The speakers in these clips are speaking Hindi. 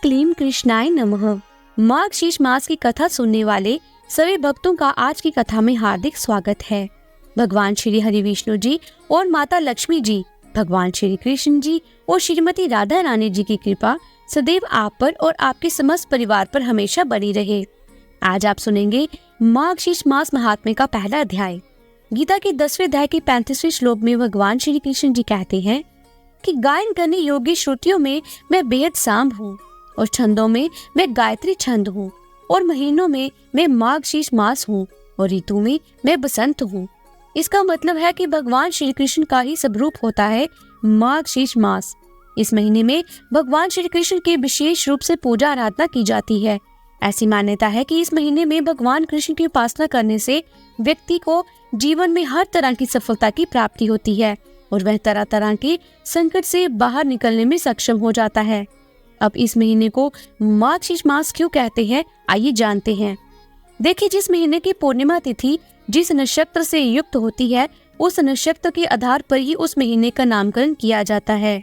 क्लीम कृष्णाय नमः। मार्गशीर्ष मास की कथा सुनने वाले सभी भक्तों का आज की कथा में हार्दिक स्वागत है। भगवान श्री हरि विष्णु जी और माता लक्ष्मी जी, भगवान श्री कृष्ण जी और श्रीमती राधा रानी जी की कृपा सदैव आप पर और आपके समस्त परिवार पर हमेशा बनी रहे। आज आप सुनेंगे मार्गशीर्ष मास महात्म्य का पहला अध्याय। गीता के 10वें अध्याय के 35वें श्लोक में भगवान श्री कृष्ण जी कहते हैं कि गायन करने योग्य श्रुतियों में मैं बेहद सांब हूँ और छंदों में मैं गायत्री छंद हूँ और महीनों में मैं मार्गशीर्ष मास हूँ और ऋतु में मैं बसंत हूँ। इसका मतलब है कि भगवान श्री कृष्ण का ही स्वरूप होता है मार्गशीर्ष मास। इस महीने में भगवान श्री कृष्ण की विशेष रूप से पूजा आराधना की जाती है। ऐसी मान्यता है कि इस महीने में भगवान कृष्ण की उपासना करने से व्यक्ति को जीवन में हर तरह की सफलता की प्राप्ति होती है और वह तरह तरह के संकट से बाहर निकलने में सक्षम हो जाता है। अब इस महीने को मार्गशीर्ष मास क्यों कहते हैं, आइए जानते हैं। देखिए, जिस महीने की पूर्णिमा तिथि जिस नक्षत्र से युक्त होती है, उस नक्षत्र के आधार पर ही उस महीने का नामकरण किया जाता है।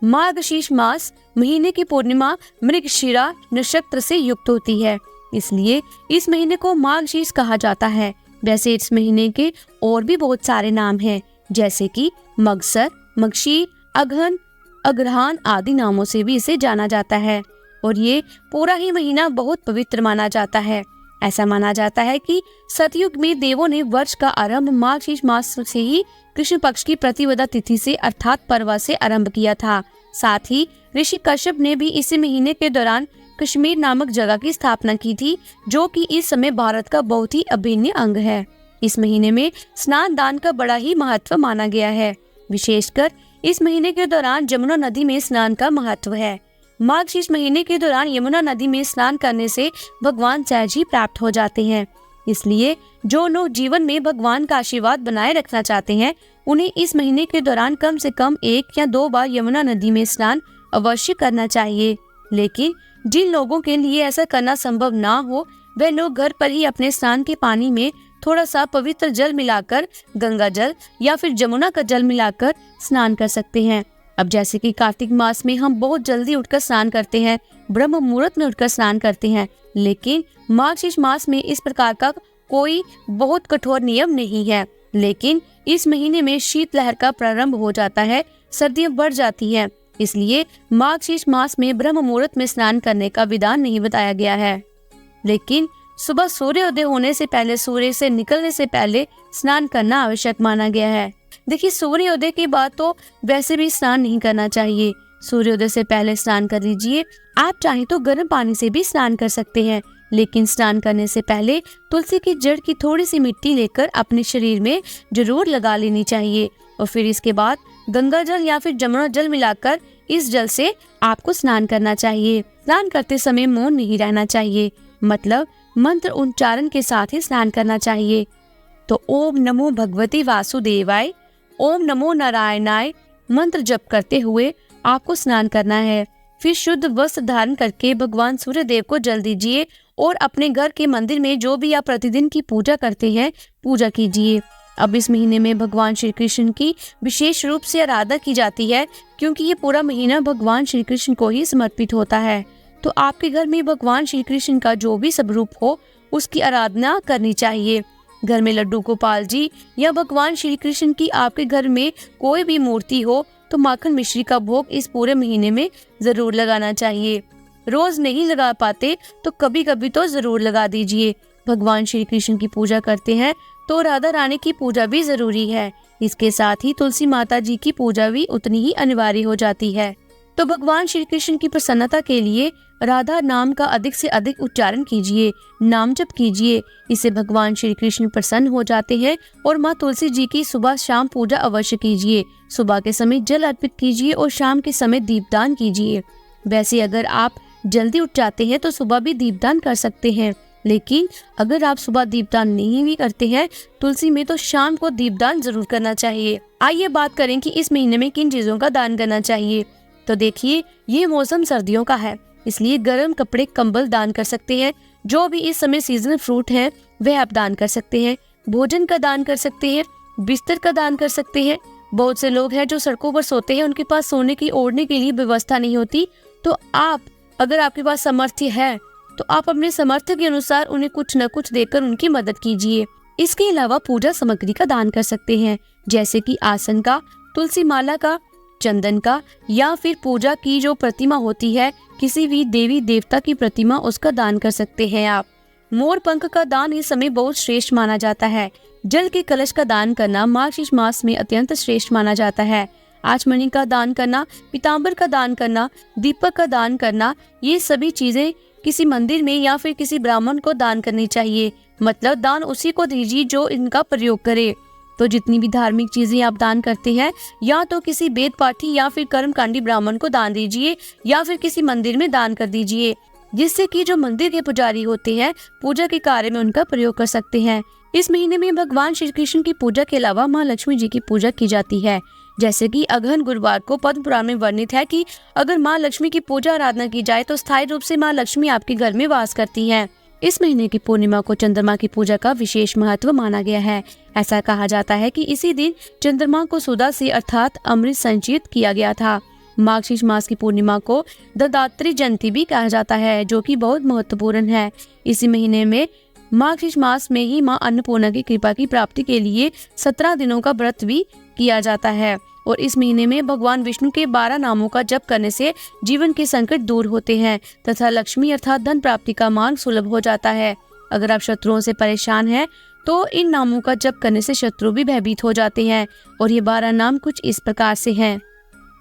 मार्गशीर्ष मास महीने की पूर्णिमा मृगशिरा नक्षत्र से युक्त होती है, इसलिए इस महीने को मार्गशीर्ष कहा जाता है। वैसे इस महीने के और भी बहुत सारे नाम हैं, जैसे कि मगसर, मगशीर, अघन, अग्रहान आदि नामों से भी इसे जाना जाता है। और ये पूरा ही महीना बहुत पवित्र माना जाता है। ऐसा माना जाता है कि सतयुग में देवों ने वर्ष का आरंभ मार्गशीर्ष मास से ही कृष्ण पक्ष की प्रतिपदा तिथि से अर्थात परवा से आरंभ किया था। साथ ही ऋषि कश्यप ने भी इसी महीने के दौरान कश्मीर नामक जगह की स्थापना की थी, जो कि इस समय भारत का बहुत ही अभिन्न अंग है। इस महीने में स्नान दान का बड़ा ही महत्व माना गया है। विशेषकर इस महीने के दौरान यमुना नदी में स्नान का महत्व है। मार्गशीर्ष महीने के दौरान यमुना नदी में स्नान करने से भगवान सहज ही प्राप्त हो जाते हैं। इसलिए जो लोग जीवन में भगवान का आशीर्वाद बनाए रखना चाहते हैं, उन्हें इस महीने के दौरान कम से कम 1 या 2 बार यमुना नदी में स्नान अवश्य करना चाहिए। लेकिन जिन लोगों के लिए ऐसा करना संभव ना हो, वे लोग घर पर ही अपने स्नान के पानी में थोड़ा सा पवित्र जल मिलाकर, गंगा जल या फिर जमुना का जल मिलाकर स्नान कर सकते हैं। अब जैसे कि कार्तिक मास में हम बहुत जल्दी उठकर स्नान करते हैं, ब्रह्म मुहूर्त में उठकर स्नान करते हैं, लेकिन मार्गशीर्ष मास में इस प्रकार का कोई बहुत कठोर नियम नहीं है। लेकिन इस महीने में शीतलहर का प्रारंभ हो जाता है, सर्दियां बढ़ जाती हैं, इसलिए मार्गशीर्ष मास में ब्रह्म मुहूर्त में स्नान करने का विधान नहीं बताया गया है। लेकिन सुबह सूर्योदय होने से पहले, सूर्य से निकलने से पहले स्नान करना आवश्यक माना गया है। देखिए, सूर्योदय के बाद तो वैसे भी स्नान नहीं करना चाहिए। सूर्योदय से पहले स्नान कर लीजिए। आप चाहें तो गर्म पानी से भी स्नान कर सकते हैं, लेकिन स्नान करने से पहले तुलसी की जड़ की थोड़ी सी मिट्टी लेकर अपने शरीर में जरूर लगा लेनी चाहिए और फिर इसके बाद गंगा जल या फिर जमुना जल मिलाकर इस जल से आपको स्नान करना चाहिए। स्नान करते समय मौन नहीं रहना चाहिए, मतलब मंत्र उच्चारण के साथ ही स्नान करना चाहिए। तो ओम नमो भगवते वासुदेवाय, ओम नमो नारायणाय मंत्र जप करते हुए आपको स्नान करना है। फिर शुद्ध वस्त्र धारण करके भगवान सूर्य देव को जल दीजिए और अपने घर के मंदिर में जो भी आप प्रतिदिन की पूजा करते हैं, पूजा कीजिए। अब इस महीने में भगवान श्री कृष्ण की विशेष रूप से आराधना की जाती है, क्योंकि ये पूरा महीना भगवान श्री कृष्ण को ही समर्पित होता है। तो आपके घर में भगवान श्री कृष्ण का जो भी स्वरूप हो, उसकी आराधना करनी चाहिए। घर में लड्डू गोपाल जी या भगवान श्री कृष्ण की आपके घर में कोई भी मूर्ति हो, तो माखन मिश्री का भोग इस पूरे महीने में जरूर लगाना चाहिए। रोज नहीं लगा पाते तो कभी कभी तो जरूर लगा दीजिए। भगवान श्री कृष्ण की पूजा करते हैं तो राधा रानी की पूजा भी जरूरी है। इसके साथ ही तुलसी माता जी की पूजा भी उतनी ही अनिवार्य हो जाती है। तो भगवान श्री कृष्ण की प्रसन्नता के लिए राधा नाम का अधिक से अधिक उच्चारण कीजिए, नाम जप कीजिए। इससे भगवान श्री कृष्ण प्रसन्न हो जाते हैं। और माँ तुलसी जी की सुबह शाम पूजा अवश्य कीजिए। सुबह के समय जल अर्पित कीजिए और शाम के समय दीपदान कीजिए। वैसे अगर आप जल्दी उठ जाते हैं तो सुबह भी दीपदान कर सकते हैं, लेकिन अगर आप सुबह दीपदान नहीं भी करते हैं तुलसी में, तो शाम को दीपदान जरूर करना चाहिए। आइए बात करें कि इस महीने में किन चीजों का दान करना चाहिए। तो देखिए, ये मौसम सर्दियों का है, इसलिए गर्म कपड़े, कंबल दान कर सकते हैं। जो भी इस समय सीजनल फ्रूट है वह आप दान कर सकते हैं। भोजन का दान कर सकते हैं, बिस्तर का दान कर सकते हैं। बहुत से लोग हैं जो सड़कों पर सोते हैं, उनके पास सोने की, ओढ़ने के लिए व्यवस्था नहीं होती, तो आप अगर आपके पास सामर्थ्य है तो आप अपने सामर्थ्य के अनुसार उन्हें कुछ न कुछ देकर उनकी मदद कीजिए। इसके अलावा पूजा सामग्री का दान कर सकते हैं, जैसे कि आसन का, तुलसी माला का, चंदन का, या फिर पूजा की जो प्रतिमा होती है, किसी भी देवी देवता की प्रतिमा, उसका दान कर सकते हैं आप। मोर पंख का दान इस समय बहुत श्रेष्ठ माना जाता है। जल के कलश का दान करना मार्गशीर्ष मास में अत्यंत श्रेष्ठ माना जाता है। आचमनी का दान करना, पीताम्बर का दान करना, दीपक का दान करना, ये सभी चीजें किसी मंदिर में या फिर किसी ब्राह्मण को दान करनी चाहिए। मतलब दान उसी को दीजिए जो इनका प्रयोग करे। तो जितनी भी धार्मिक चीजें आप दान करते हैं, या तो किसी वेद पाठी या फिर कर्मकांडी ब्राह्मण को दान दीजिए, या फिर किसी मंदिर में दान कर दीजिए, जिससे कि जो मंदिर के पुजारी होते हैं पूजा के कार्य में उनका प्रयोग कर सकते हैं। इस महीने में भगवान श्री कृष्ण की पूजा के अलावा माँ लक्ष्मी जी की पूजा की जाती है। जैसे कि अगहन गुरुवार को पद्म पुराण में वर्णित है कि अगर माँ लक्ष्मी की पूजा आराधना की जाए तो स्थायी रूप से माँ लक्ष्मी आपके घर में वास करती है। इस महीने की पूर्णिमा को चंद्रमा की पूजा का विशेष महत्व माना गया है। ऐसा कहा जाता है कि इसी दिन चंद्रमा को सुधा से अर्थात अमृत संचित किया गया था। मार्गशीर्ष मास की पूर्णिमा को दत्तात्रेय जयंती भी कहा जाता है, जो कि बहुत महत्वपूर्ण है। इसी महीने में मार्गशीर्ष मास में ही माँ अन्नपूर्णा की कृपा की प्राप्ति के लिए 17 दिनों का व्रत भी किया जाता है। और इस महीने में भगवान विष्णु के 12 नामों का जप करने से जीवन के संकट दूर होते हैं तथा लक्ष्मी अर्थात धन प्राप्ति का मार्ग सुलभ हो जाता है। अगर आप शत्रुओं से परेशान हैं तो इन नामों का जप करने से शत्रु भी भयभीत हो जाते हैं। और ये 12 नाम कुछ इस प्रकार से हैं: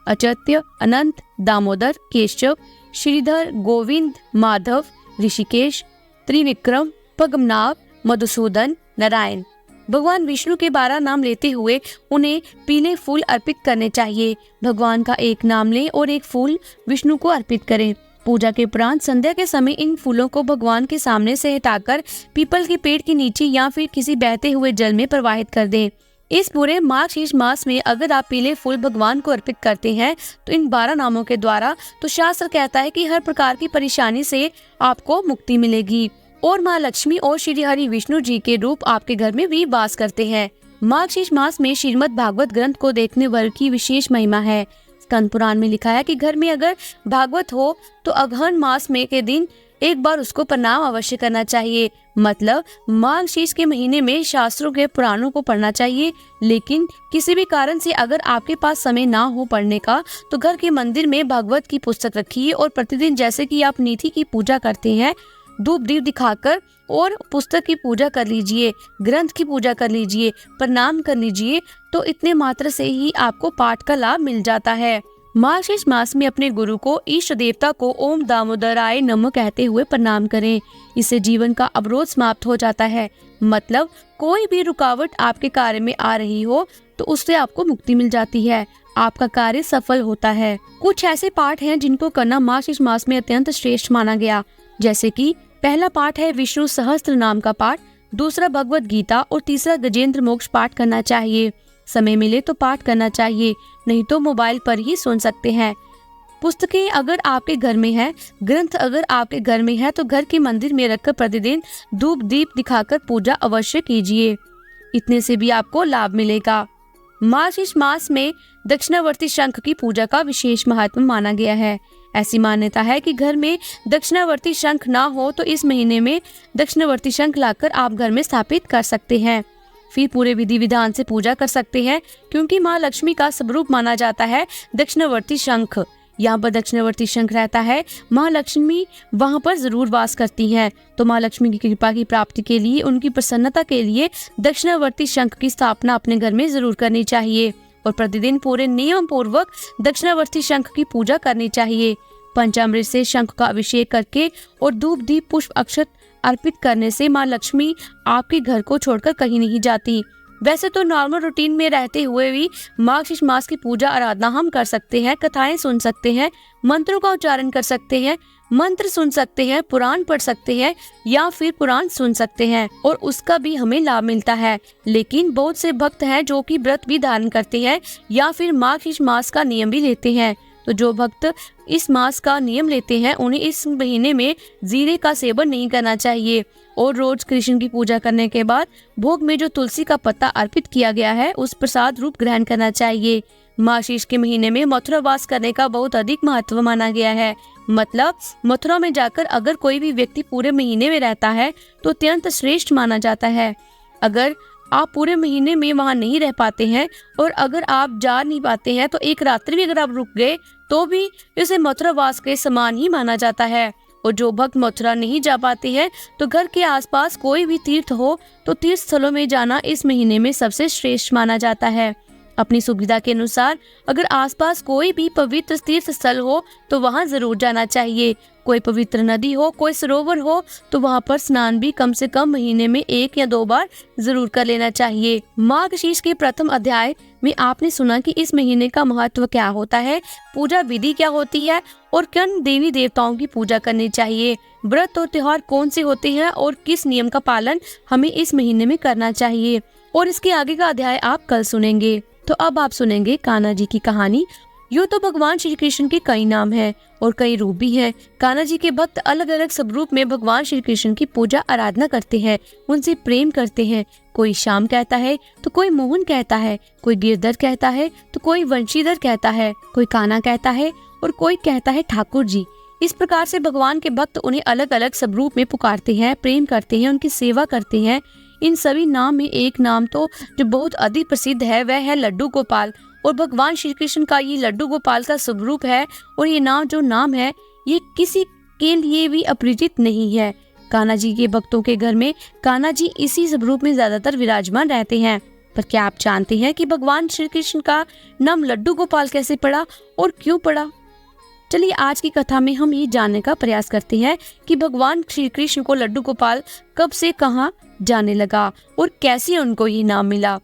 अचत्य, अनंत, दामोदर, केशव, श्रीधर, गोविंद, माधव, ऋषिकेश, त्रिविक्रम, पद्मनाभ, मधुसूदन, नारायण। भगवान विष्णु के 12 नाम लेते हुए उन्हें पीले फूल अर्पित करने चाहिए। भगवान का एक नाम लें और एक फूल विष्णु को अर्पित करें। पूजा के उपरांत संध्या के समय इन फूलों को भगवान के सामने से हटाकर पीपल के पेड़ के नीचे या फिर किसी बहते हुए जल में प्रवाहित कर दें। इस पूरे मार्गशीर्ष मास में अगर आप पीले फूल भगवान को अर्पित करते हैं तो इन 12 नामों के द्वारा, तो शास्त्र कहता है कि हर प्रकार की परेशानी से आपको मुक्ति मिलेगी। और माँ लक्ष्मी और श्री हरि विष्णु जी के रूप आपके घर में भी वास करते हैं। मार्गशीर्ष मास में श्रीमद् भागवत ग्रंथ को देखने वर्ग की विशेष महिमा है। स्कंद पुराण में लिखा है कि घर में अगर भागवत हो तो अगहन मास में के दिन एक बार उसको प्रणाम अवश्य करना चाहिए। मतलब मार्गशीर्ष के महीने में शास्त्रों के पुराणों को पढ़ना चाहिए। लेकिन किसी भी कारण से अगर आपके पास समय ना हो पढ़ने का तो घर के मंदिर में भागवत की पुस्तक रखिए और प्रतिदिन जैसे कि आप नीति की पूजा करते हैं, धूप दीप दिखाकर और पुस्तक की पूजा कर लीजिए, ग्रंथ की पूजा कर लीजिए, प्रणाम कर लीजिए। तो इतने मात्र से ही आपको पाठ का लाभ मिल जाता है। मार्गशीर्ष मास में अपने गुरु को, इष्ट देवता को ओम दामोदराय नमः कहते हुए प्रणाम करें। इससे जीवन का अवरोध समाप्त हो जाता है। मतलब कोई भी रुकावट आपके कार्य में आ रही हो तो उससे आपको मुक्ति मिल जाती है, आपका कार्य सफल होता है। कुछ ऐसे पाठ हैं जिनको करना मार्गशीर्ष मास में अत्यंत श्रेष्ठ माना गया। जैसे कि पहला पाठ है विष्णु सहस्त्र नाम का पाठ, दूसरा भगवत गीता और तीसरा गजेंद्र मोक्ष पाठ करना चाहिए। समय मिले तो पाठ करना चाहिए, नहीं तो मोबाइल पर ही सुन सकते हैं। पुस्तकें अगर आपके घर में है, ग्रंथ अगर आपके घर में है तो घर के मंदिर में रखकर प्रतिदिन धूप दीप दिखाकर पूजा अवश्य कीजिए। इतने से भी आपको लाभ मिलेगा। मार्गशीर्ष मास में दक्षिणावर्ती शंख की पूजा का विशेष महत्व माना गया है। ऐसी मान्यता है कि घर में दक्षिणावर्ती शंख ना हो तो इस महीने में दक्षिणावर्ती शंख लाकर आप घर में स्थापित कर सकते हैं। फिर पूरे विधि विधान से पूजा कर सकते हैं, क्योंकि माँ लक्ष्मी का स्वरूप माना जाता है दक्षिणावर्ती शंख। यहाँ पर दक्षिणावर्ती शंख रहता है, माँ लक्ष्मी वहाँ पर जरूर वास करती हैं। तो माँ लक्ष्मी की कृपा की प्राप्ति के लिए, उनकी प्रसन्नता के लिए दक्षिणावर्ती शंख की स्थापना अपने घर में जरूर करनी चाहिए और प्रतिदिन पूरे नियम पूर्वक दक्षिणावर्ती शंख की पूजा करनी चाहिए। पंचामृत से शंख का अभिषेक करके और धूप दीप पुष्प अक्षत अर्पित करने से माँ लक्ष्मी आपके घर को छोड़कर कहीं नहीं जाती। वैसे तो नॉर्मल रूटीन में रहते हुए भी मार्गशीर्ष मास की पूजा आराधना हम कर सकते हैं, कथाएं सुन सकते हैं, मंत्रों का उच्चारण कर सकते हैं, मंत्र सुन सकते हैं, पुराण पढ़ सकते हैं या फिर पुराण सुन सकते हैं और उसका भी हमें लाभ मिलता है। लेकिन बहुत से भक्त हैं जो कि व्रत भी धारण करते हैं या फिर मार्गशीर्ष मास का नियम भी लेते हैं, तो जो भक्त इस मास का नियम लेते हैं उन्हें इस महीने में जीरे का सेवन नहीं करना चाहिए और रोज कृष्ण की पूजा करने के बाद भोग में जो तुलसी का पत्ता अर्पित किया गया है उस प्रसाद रूप ग्रहण करना चाहिए। मार्गशीर्ष के महीने में मथुरा वास करने का बहुत अधिक महत्व माना गया है। मतलब मथुरा में जाकर अगर कोई भी व्यक्ति पूरे महीने में रहता है तो अत्यंत श्रेष्ठ माना जाता है। अगर आप पूरे महीने में वहां नहीं रह पाते हैं और अगर आप जा नहीं पाते हैं तो एक रात्रि भी अगर आप रुक गए तो भी इसे मथुरा वास के समान ही माना जाता है। और जो भक्त मथुरा नहीं जा पाते हैं तो घर के आसपास कोई भी तीर्थ हो तो तीर्थ स्थलों में जाना इस महीने में सबसे श्रेष्ठ माना जाता है। अपनी सुविधा के अनुसार अगर आसपास कोई भी पवित्र तीर्थ स्थल हो तो वहां जरूर जाना चाहिए। कोई पवित्र नदी हो, कोई सरोवर हो तो वहां पर स्नान भी कम से कम महीने में 1 या 2 बार जरूर कर लेना चाहिए। मार्गशीर्ष के प्रथम अध्याय में आपने सुना कि इस महीने का महत्व क्या होता है, पूजा विधि क्या होती है और किन देवी देवताओं की पूजा करनी चाहिए, व्रत और त्योहार कौन से होते हैं और किस नियम का पालन हमें इस महीने में करना चाहिए। और इसके आगे का अध्याय आप कल सुनेंगे। तो अब आप सुनेंगे कान्हा जी की कहानी। यूँ तो भगवान श्री कृष्ण के कई नाम हैं और कई रूप भी हैं। कान्हा जी के भक्त अलग अलग स्वरूप में भगवान श्री कृष्ण की पूजा आराधना करते हैं, उनसे प्रेम करते हैं। कोई श्याम कहता है तो कोई मोहन कहता है, कोई गिरधर कहता है तो कोई वंशीधर कहता है, कोई कान्हा कहता है और कोई कहता है ठाकुर जी। इस प्रकार से भगवान के भक्त उन्हें अलग अलग स्वरूप में पुकारते हैं, प्रेम करते हैं, उनकी सेवा करते हैं। इन सभी नाम में एक नाम तो जो बहुत अधिक प्रसिद्ध है वह है लड्डू गोपाल। और भगवान श्री कृष्ण का ये लड्डू गोपाल का स्वरूप है और ये नाम है ये किसी के लिए भी अपरिचित नहीं है। कान्हा जी के भक्तों के घर में कान्हा जी इसी स्वरूप में ज्यादातर विराजमान रहते हैं। पर क्या आप जानते हैं कि भगवान श्री कृष्ण का नाम लड्डू गोपाल कैसे पड़ा और क्यों पड़ा? चलिए आज की कथा में हम ये जानने का प्रयास करते हैं कि भगवान श्री कृष्ण को लड्डू गोपाल कब से कहाँ जाने लगा और कैसे उनको ये नाम मिला।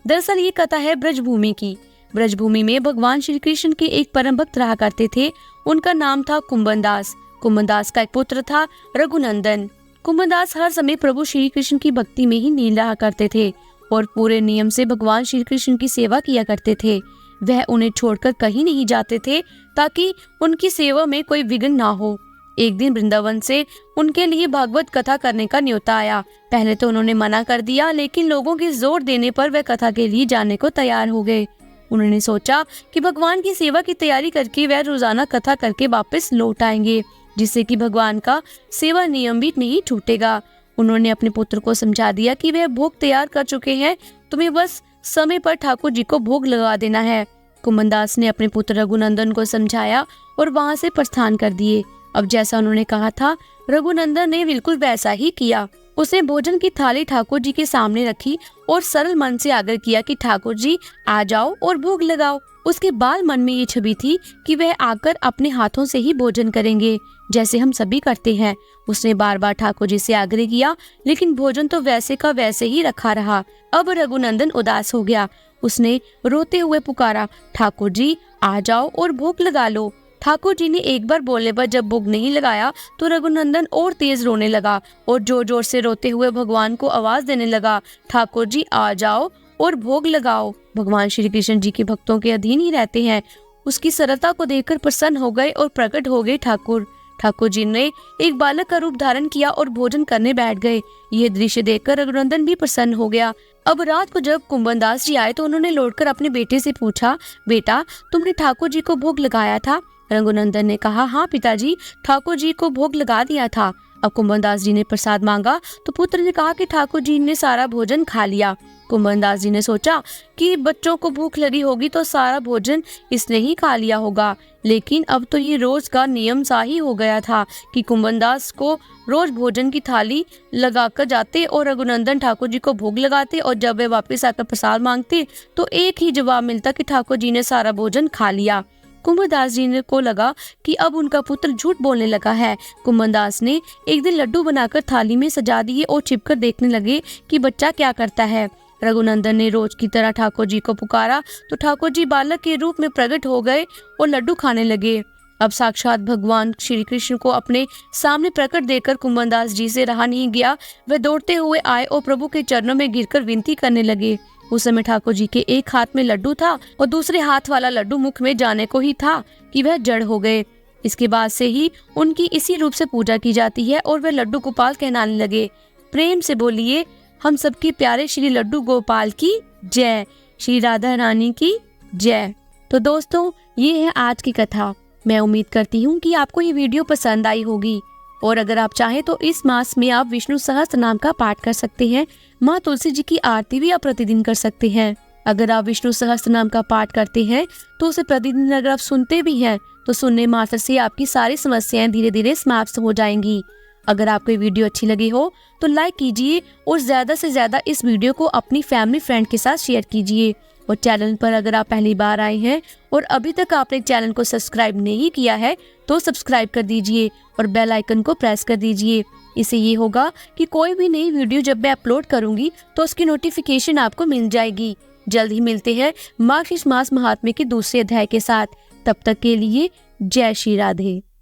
दरअसल ये कथा है ब्रजभूमि की। ब्रजभूमि में भगवान श्री कृष्ण के एक परम भक्त रहा करते थे। उनका नाम था कुंभनदास। कुंभनदास का एक पुत्र था रघुनंदन। कुंभनदास हर समय प्रभु श्री कृष्ण की भक्ति में ही लीन रहा करते थे और पूरे नियम से भगवान श्री कृष्ण की सेवा किया करते थे। वह उन्हें छोड़कर कहीं नहीं जाते थे ताकि उनकी सेवा में कोई विघ्न ना हो। एक दिन वृंदावन से उनके लिए भागवत कथा करने का न्योता आया। पहले तो उन्होंने मना कर दिया, लेकिन लोगों के जोर देने पर वह कथा के लिए जाने को तैयार हो गए। उन्होंने सोचा कि भगवान की सेवा की तैयारी करके वह रोजाना कथा करके वापस लौट आएंगे, जिससे कि भगवान का सेवा नियम भी नहीं छूटेगा। उन्होंने अपने पुत्र को समझा दिया कि वह भोग तैयार कर चुके हैं, तुम्हें बस समय पर ठाकुर जी को भोग लगा देना है। कुंभनदास ने अपने पुत्र रघुनंदन को समझाया और वहां से प्रस्थान कर दिए। अब जैसा उन्होंने कहा था रघुनंदन ने बिल्कुल वैसा ही किया। उसने भोजन की थाली ठाकुर जी के सामने रखी और सरल मन से आग्रह किया कि ठाकुर जी आ जाओ और भोग लगाओ। उसके बाल मन में ये छवि थी कि वह आकर अपने हाथों से ही भोजन करेंगे, जैसे हम सभी करते हैं। उसने बार बार ठाकुर जी से आग्रह किया, लेकिन भोजन तो वैसे का वैसे ही रखा रहा। अब रघुनंदन उदास हो गया। उसने रोते हुए पुकारा, ठाकुर जी आ जाओ और भोग लगा लो। ठाकुर जी ने एक बार बोलने पर जब भोग नहीं लगाया तो रघुनंदन और तेज रोने लगा और जोर जोर से रोते हुए भगवान को आवाज देने लगा, ठाकुर जी आ जाओ और भोग लगाओ। भगवान श्री कृष्ण जी के भक्तों के अधीन ही रहते हैं। उसकी सरलता को देखकर प्रसन्न हो गए और प्रकट हो गए ठाकुर। ठाकुर जी ने एक बालक का रूप धारण किया और भोजन करने बैठ गए। यह दृश्य देखकर रघुनंदन भी प्रसन्न हो गया। अब रात को जब कुंभनदास जी आए तो उन्होंने लौटकर अपने बेटे से पूछा, बेटा तुमने ठाकुर जी को भोग लगाया था? रघुनंदन ने कहा, हाँ पिताजी, ठाकुर जी को भोग लगा दिया था। अब कुंभनदास जी ने प्रसाद मांगा तो पुत्र ने कहा कि ठाकुर जी ने सारा भोजन खा लिया। कुंभनदास जी ने सोचा कि बच्चों को भूख लगी होगी तो सारा भोजन इसने ही खा लिया होगा, लेकिन अब तो ये रोज का नियम सा ही हो गया था कि कुंभनदास को रोज भोजन की थाली लगाकर जाते और रघुनंदन ठाकुर जी को भोग लगाते, और जब वे वापस आकर प्रसाद मांगते तो एक ही जवाब मिलता कि ठाकुर जी ने सारा भोजन खा लिया। कुंभदास जी को लगा कि अब उनका पुत्र झूठ बोलने लगा है। कुंभदास ने एक दिन लड्डू बनाकर थाली में सजा दिए और छिपकर देखने लगे कि बच्चा क्या करता है। रघुनंदन ने रोज की तरह ठाकुर जी को पुकारा तो ठाकुर जी बालक के रूप में प्रकट हो गए और लड्डू खाने लगे। अब साक्षात भगवान श्री कृष्ण को अपने सामने प्रकट देखकर कुंभदास जी से रहा नहीं गया। वह दौड़ते हुए आए और प्रभु के चरणों में गिरकर विनती करने लगे, उस समय ठाकुर जी के एक हाथ में लड्डू था और दूसरे हाथ वाला लड्डू मुख में जाने को ही था कि वह जड़ हो गए। इसके बाद से ही उनकी इसी रूप से पूजा की जाती है और वह लड्डू गोपाल कहलाने लगे। प्रेम से बोलिए हम सबके प्यारे श्री लड्डू गोपाल की जय, श्री राधा रानी की जय। तो दोस्तों, ये है आज की कथा। मैं उम्मीद करती हूँ कि आपको ये वीडियो पसंद आई होगी और अगर आप चाहें तो इस मास में आप विष्णु सहस्त्र नाम का पाठ कर सकते हैं। माँ तुलसी जी की आरती भी आप प्रतिदिन कर सकते हैं। अगर आप विष्णु सहस्त्र नाम का पाठ करते हैं तो उसे प्रतिदिन अगर आप सुनते भी हैं तो सुनने मात्र से आपकी सारी समस्याएं धीरे धीरे समाप्त हो जाएंगी। अगर आपको ये वीडियो अच्छी लगी हो तो लाइक कीजिए और ज्यादा से ज्यादा इस वीडियो को अपनी फैमिली फ्रेंड के साथ शेयर कीजिए। और चैनल पर अगर आप पहली बार आए हैं और अभी तक आपने चैनल को सब्सक्राइब नहीं किया है तो सब्सक्राइब कर दीजिए और बेल आइकन को प्रेस कर दीजिए। इससे ये होगा कि कोई भी नई वीडियो जब मैं अपलोड करूंगी तो उसकी नोटिफिकेशन आपको मिल जाएगी। जल्द ही मिलते हैं मार्गशीर्ष मास महात्म्य के दूसरे अध्याय के साथ। तब तक के लिए जय श्री राधे।